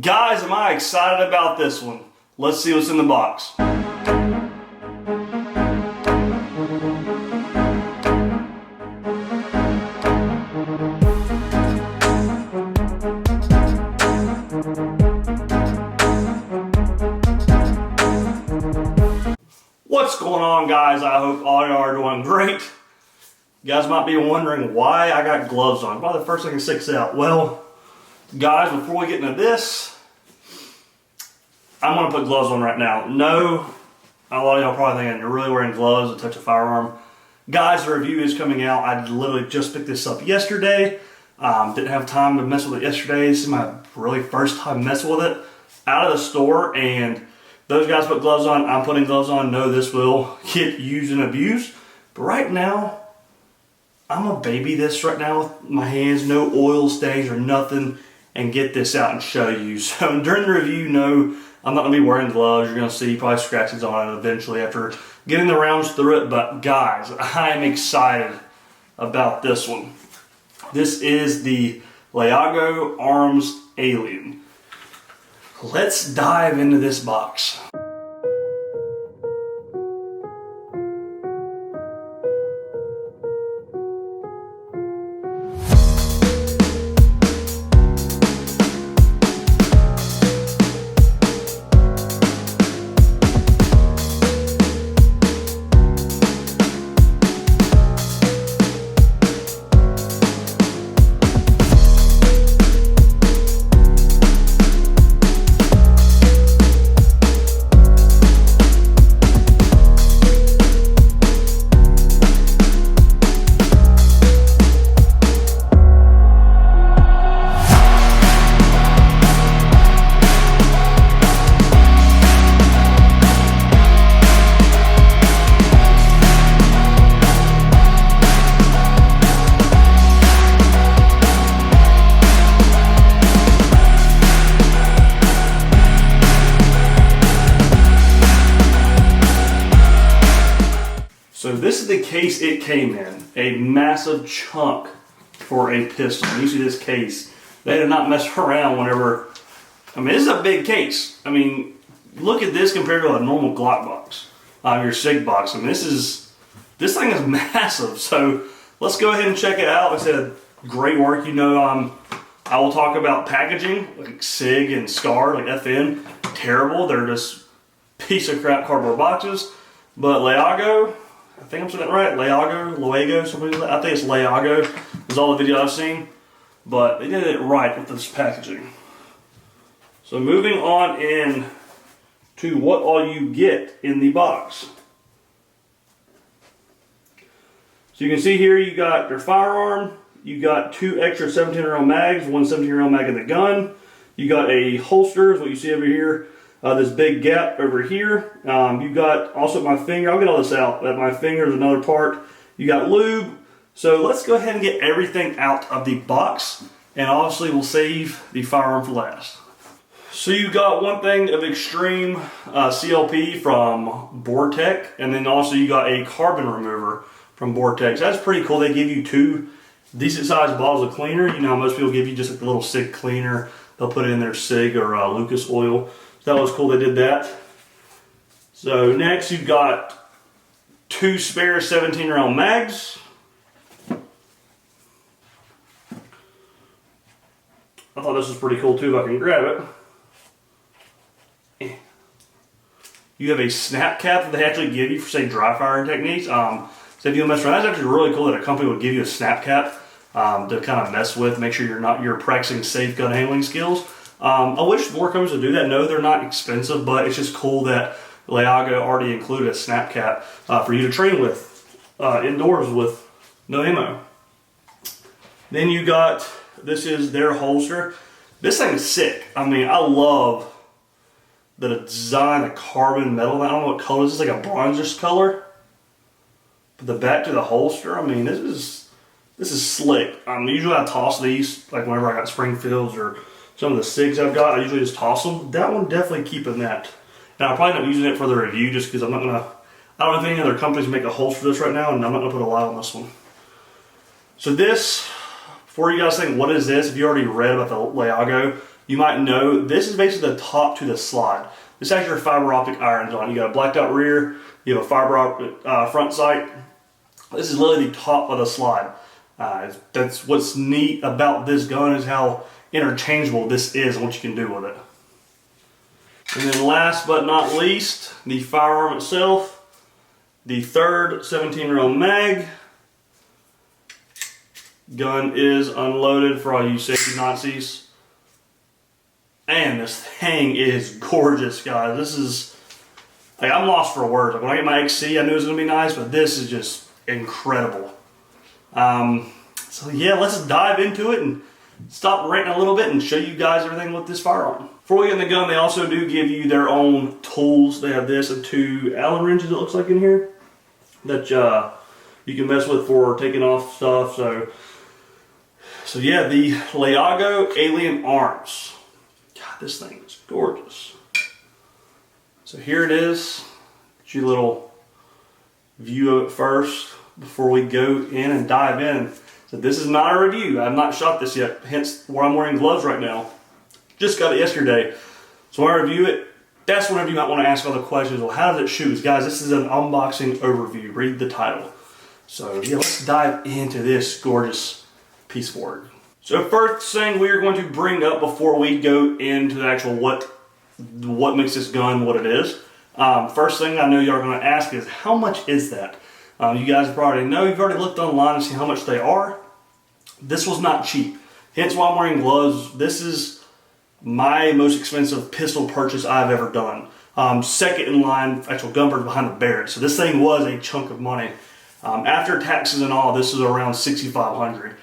Guys, am I excited about this one? Let's see what's in the box. What's going on, guys? I hope all y'all are doing great. You guys might be wondering why I got gloves on. Probably the first thing that sticks out. Well, guys, before we get into this, I'm going to put gloves on right now. No, a lot of y'all probably thinking you're really wearing gloves to touch a firearm. Guys, the review is coming out. I literally just picked this up yesterday. Didn't have time to mess with it yesterday. This is my really first time messing with it out of the store, and those guys put gloves on. I'm putting gloves on. No, this will get used and abused. But right now, I'm gonna baby this right now with my hands, no oil stains or nothing, and get this out and show you. So during the review, no, I'm not gonna be wearing gloves. You're gonna see probably scratches on it eventually after getting the rounds through it. But guys, I am excited about this one. This is the Laugo Arms Alien. Let's dive into this box. So this is the case it came in, a massive chunk for a pistol. You see this case, they did not mess around whenever, I mean, this is a big case. I mean, look at this compared to a normal Glock box, your SIG box. I mean, this thing is massive. So let's go ahead and check it out. Like I said, great work. You know, I will talk about packaging, like SIG and SCAR, like FN, terrible. They're just piece of crap cardboard boxes. But Laugo, I think I'm saying that right, Laugo, something like that. I think it's Laugo, is all the video I've seen. But they did it right with this packaging. So moving on in to what all you get in the box. So you can see here you got your firearm, you got 2 extra 17-round mags, 1 17-round mag in the gun. You got a holster, is what you see over here. This big gap over here. You got also my finger. I'll get all this out. My finger is another part. You got lube. So let's go ahead and get everything out of the box, and obviously we'll save the firearm for last. So you got one thing of extreme CLP from Vortex, and then also you got a carbon remover from Vortex. That's pretty cool. They give you 2 decent sized bottles of cleaner. You know how most people give you just like a little SIG cleaner. They'll put in their SIG or Lucas oil. That was cool they did that. So next you've got 2 spare 17-round mags. I thought this was pretty cool too, if I can grab it. You have a snap cap that they actually give you for, say, dry firing techniques. So if you mess around, that's actually really cool that a company would give you a snap cap to kind of mess with, make sure you're practicing safe gun handling skills. I wish more companies would do that. No, they're not expensive, but it's just cool that Laugo already included a snap cap for you to train with indoors with no ammo. Then you got, this is their holster. This thing is sick. I mean, I love the design, the carbon metal. I don't know what color this is. It's like a bronzish color. But the back to the holster, I mean, this is slick. Usually I toss these, like whenever I got Springfields or some of the SIGs I've got, I usually just toss them. That one, definitely keeping that. And I'll probably not using it for the review just because I don't know if any other companies make a holster for this right now, and I'm not going to put a lot on this one. So this, before you guys think, what is this? If you already read about the Laugo, you might know this is basically the top to the slide. This has your fiber optic irons on. You got a blacked out rear, you have a fiber optic front sight. This is literally the top of the slide. That's what's neat about this gun, is how interchangeable this is and what you can do with it. And then last but not least, the firearm itself. The third 17-round mag. Gun is unloaded for all you safety Nazis. And this thing is gorgeous, guys. This is, like, I'm lost for words. Like, when I get my XC, I knew it was gonna be nice, but this is just incredible. So yeah, let's dive into it and stop ranting a little bit and show you guys everything with this firearm. Before we get in the gun, they also do give you their own tools. They have this and 2 Allen wrenches, it looks like, in here that you can mess with for taking off stuff. So yeah, the Laugo Alien Arms. God, this thing is gorgeous. So here it is. Get you a little view of it first before we go in and dive in. So this is not a review. I have not shot this yet, hence why I'm wearing gloves right now. Just got it yesterday. So when I review it, that's whenever you might want to ask all the questions. Well, how does it shoot? Guys, this is an unboxing overview. Read the title. So yeah, let's dive into this gorgeous piece of work. So first thing we're going to bring up before we go into the actual what makes this gun what it is. First thing I know you're going to ask is, how much is that? You guys probably know, you've already looked online and seen how much they are. This was not cheap. Hence why I'm wearing gloves. This is my most expensive pistol purchase I've ever done. Second in line, actual gun purchase, behind the Barrett. So this thing was a chunk of money. After taxes and all, this is around $6,500.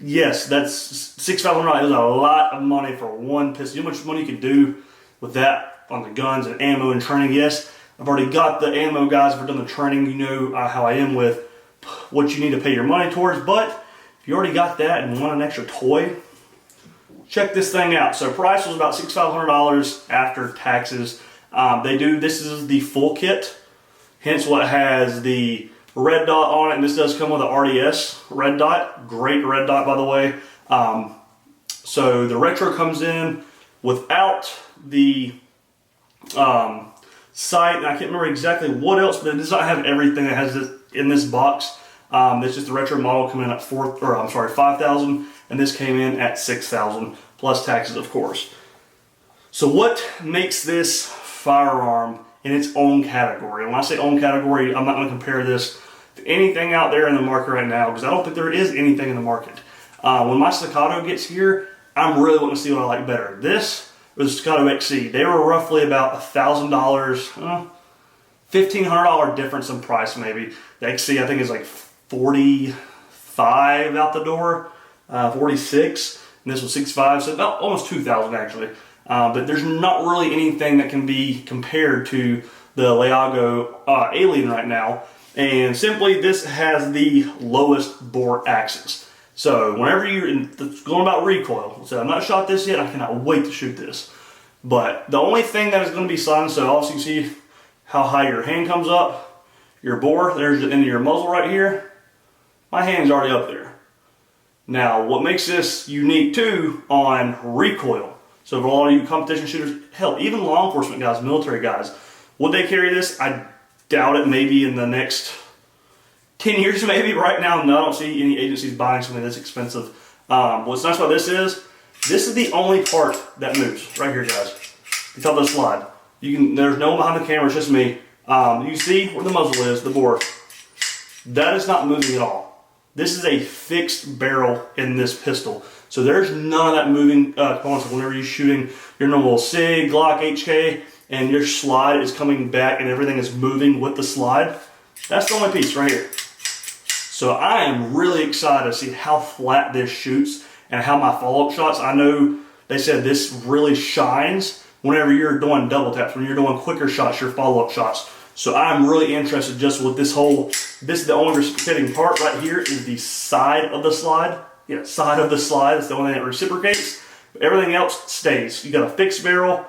Yes, that's $6,500 is a lot of money for one pistol. You know how much money you can do with that on the guns and ammo and training? Yes, I've already got the ammo, guys. If I've done the training, you know how I am with what you need to pay your money towards. But if you already got that and want an extra toy, check this thing out. So price was about $6,500 after taxes. This is the full kit, hence what has the red dot on it, and this does come with an RDS red dot. Great red dot, by the way. So the retro comes in without the sight, and I can't remember exactly what else, but it does not have everything that has this in this box. It's just the retro model coming in at $5,000, and this came in at $6,000 plus taxes, of course. So what makes this firearm in its own category? And when I say own category, I'm not going to compare this to anything out there in the market right now, because I don't think there is anything in the market. When my Staccato gets here, I'm really wanting to see what I like better. This or the Staccato XC. They were roughly about $1,000, $1,500 difference in price maybe. The XC I think is like 45 out the door, 46, and this was 65, so about almost 2,000 actually. But there's not really anything that can be compared to the Laugo Alien right now. And simply, this has the lowest bore axis. So whenever you're going about recoil, so I've not shot this yet, I cannot wait to shoot this. But the only thing that is going to be silenced, so obviously you see how high your hand comes up, your bore, there's the end of your muzzle right here. My hand's already up there. Now, what makes this unique too on recoil, so for a lot of you competition shooters, hell, even law enforcement guys, military guys, would they carry this? I doubt it. Maybe in the next 10 years, maybe. Right now, no, I don't see any agencies buying something this expensive. What's nice about this is the only part that moves. Right here, guys. You tell the slide. There's no one behind the camera, it's just me. You see where the muzzle is, the bore. That is not moving at all. This is a fixed barrel in this pistol. So there's none of that moving components. Whenever you're shooting your normal SIG, Glock, HK, and your slide is coming back and everything is moving with the slide, that's the only piece right here. So I am really excited to see how flat this shoots and how my follow-up shots, I know they said this really shines whenever you're doing double taps, when you're doing quicker shots, your follow-up shots. So I'm really interested just with this this is the only reciprocating part right here is the side of the slide. Yeah, side of the slide is the only thing that reciprocates. But everything else stays. You got a fixed barrel.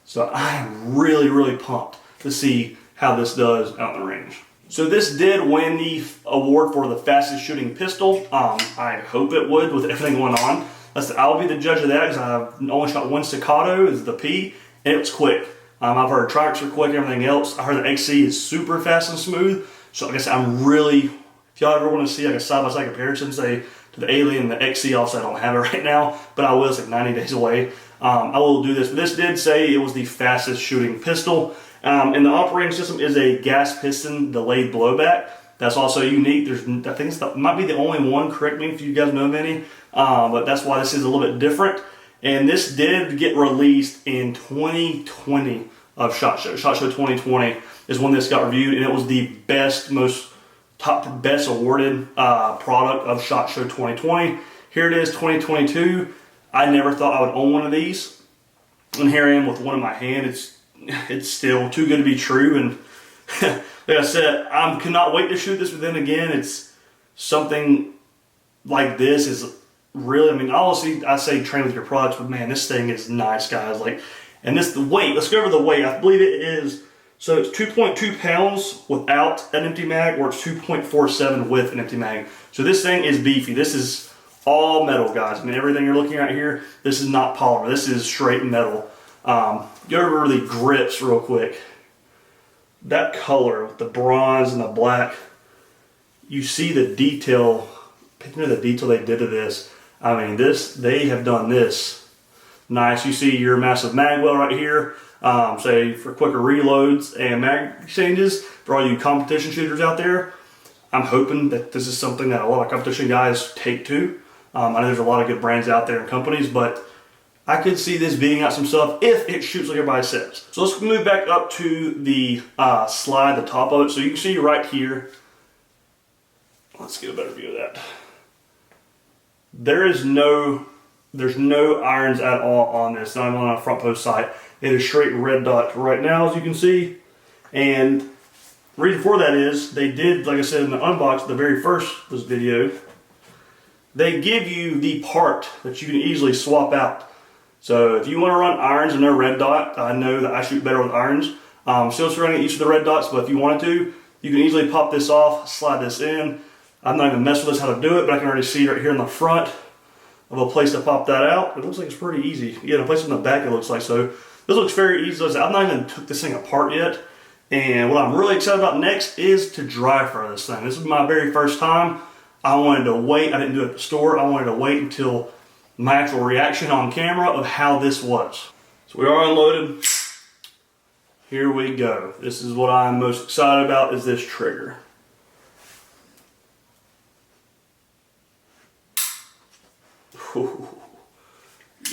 So I'm really, really pumped to see how this does out in the range. So this did win the award for the fastest shooting pistol. I hope it would with everything going on. I'll be the judge of that because I've only shot one staccato, is the P, and it was quick. I've heard trikes are quick, everything else. I heard the XC is super fast and smooth. So like I said, if y'all ever want to see like a side-by-side comparison, say to the Alien and the XC, also I don't have it right now, but I will. It's like 90 days away. I will do this. But this did say it was the fastest shooting pistol. And the operating system is a gas piston delayed blowback. That's also unique. I think it might be the only one. Correct me if you guys know of any. But that's why this is a little bit different. And this did get released in 2020 of SHOT Show. SHOT Show 2020 is when this got reviewed, and it was the best awarded product of SHOT Show 2020. Here it is, 2022. I never thought I would own one of these, and here I am with one in my hand. It's still too good to be true, and like I said, I cannot wait to shoot this. But then again, it's something like this is really, I mean, obviously I say train with your products, but man, this thing is nice, guys. Like, and the weight, let's go over the weight. I believe it is, so it's 2.2 pounds without an empty mag, or it's 2.47 with an empty mag. So this thing is beefy. This is all metal, guys. I mean, everything you're looking at here, this is not polymer. This is straight metal. Go over the grips real quick. That color with the bronze and the black, you see the detail, picking the detail they did to this. I mean, they have done this nice. You see your massive mag well right here, say for quicker reloads and mag changes for all you competition shooters out there. I'm hoping that this is something that a lot of competition guys take to. I know there's a lot of good brands out there and companies, but I could see this beating out some stuff if it shoots like everybody says. So let's move back up to the slide, the top of it. So you can see right here. Let's get a better view of that. There's no irons at all on this, not even on a front post sight. It is straight red dot right now, as you can see. And the reason for that is they did, like I said in the unbox, the very first this video, they give you the part that you can easily swap out. So if you want to run irons and no red dot, I know that I shoot better with irons. Still trying to get used to the red dots, but if you wanted to, you can easily pop this off, slide this in. I'm not even messing with this how to do it, but I can already see right here in the front of a place to pop that out. It looks like it's pretty easy. Yeah, a place in the back it looks like. So this looks very easy. I've not even took this thing apart yet. And what I'm really excited about next is to dry fire this thing. This is my very first time. I wanted to wait. I didn't do it at the store. I wanted to wait until my actual reaction on camera of how this was. So we are unloaded. Here we go. This is what I'm most excited about, is this trigger. Ooh.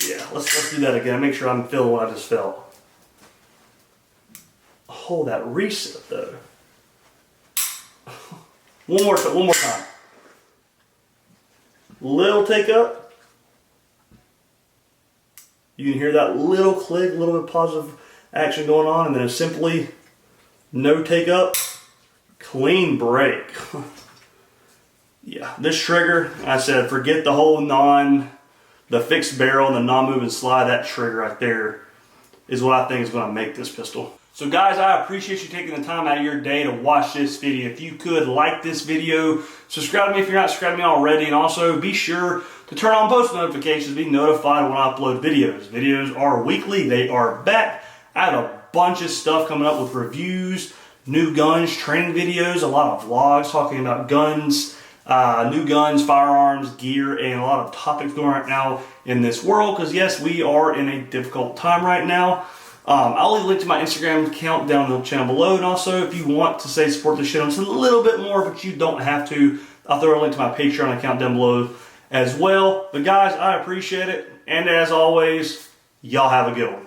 Yeah, let's do that again. Make sure I'm feeling what I just felt. Oh, that reset though. One more time. Little take up. You can hear that little click, a little bit of positive action going on, and then it's simply no take up, clean break. Yeah, this trigger, I said, forget the whole the fixed barrel and the non-moving slide. That trigger right there is what I think is going to make this pistol. So guys, I appreciate you taking the time out of your day to watch this video. If you could like this video, subscribe to me if you're not subscribed to me already, and also be sure to turn on post notifications, be notified when I upload videos. Videos are weekly, they are back. I have a bunch of stuff coming up with reviews, new guns, training videos, a lot of vlogs talking about guns, new guns, firearms, gear, and a lot of topics going right now in this world, because yes, we are in a difficult time right now. I'll leave a link to my Instagram account down in the channel below, and also if you want to say support the channel just a little bit more, but you don't have to, I'll throw a link to my Patreon account down below as well. But guys, I appreciate it, and as always, y'all have a good one.